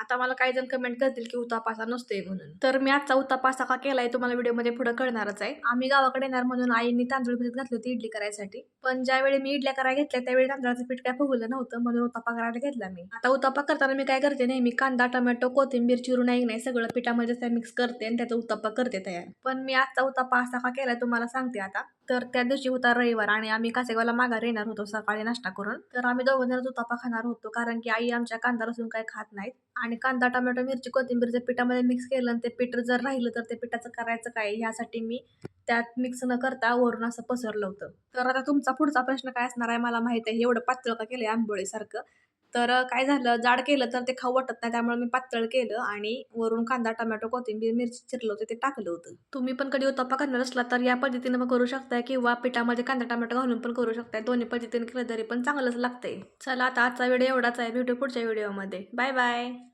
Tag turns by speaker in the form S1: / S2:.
S1: आता मला काही जण कमेंट करतील की उत्तप्पा असा नसतोय म्हणून. तर मी आजचा उत्तप्पा असा का केलाय तुम्हाला व्हिडिओमध्ये पुढे कळणारच आहे. आम्ही गावाकडे येणार म्हणून आईंनी तांदूळ भिजत घातले होते इडली करायसाठी. पण ज्यावेळी मी इडल्या करायला घेतल्या त्यावेळी तांदळाचं पीठ काय फुगलं नव्हतं म्हणून उत्तप्पा करायला घेतला मी. आता उत्तप्पा करताना मी काय करते नेहमी कांदा, टोमॅटो, कोथिंबीर चिरून नाही सगळं पिठामध्ये मिक्स करते आणि त्याचा उत्तप्पा करते तयार. पण मी आजचा उत्तप्पा असा का केलाय तुम्हाला सांगते आता. तर त्या दिवशी होता रविवार आणि आम्ही कासेगावला माघारी येणार होतो सकाळी नाश्ता करून. तर आम्ही दोघं जणच उत्तप्पा खाणार होतो कारण की आई आमच्या कांदा लसूण काही खात नाहीत. आणि कांदा, टोमॅटो, मिरची, कोथिंबीर जर पिठामध्ये मिक्स केलं आणि ते पीठ जर राहिलं तर ते पिठाचं करायचं काय ह्यासाठी मी त्यात मिक्स न करता वरून असं पसरलं होतं. तर आता तुमचा पुढचा प्रश्न काय असणार आहे मला माहित आहे. एवढं पातळ का केलंय आंबोळीसारखं? तर काय झालं जाड केलं तर ते खाऊ वाटत नाही त्यामुळे मी पातळ केलं आणि वरून कांदा, टोमॅटो, कोथिंबीर, मिरची चिरलं होतं ते टाकलं होतं. तुम्ही पण कधी उत्तप्पा करणार असला तर या पद्धतीने पण करू शकताय किंवा पिठामध्ये कांदा, टोमॅटो घालून पण करू शकताय. दोन्ही पद्धतीने केलं तरी पण चांगलंच लागतंय. चला आता आजचा व्हिडिओ एवढाच आहे. भेटू पुढच्या व्हिडिओमध्ये. Bye bye.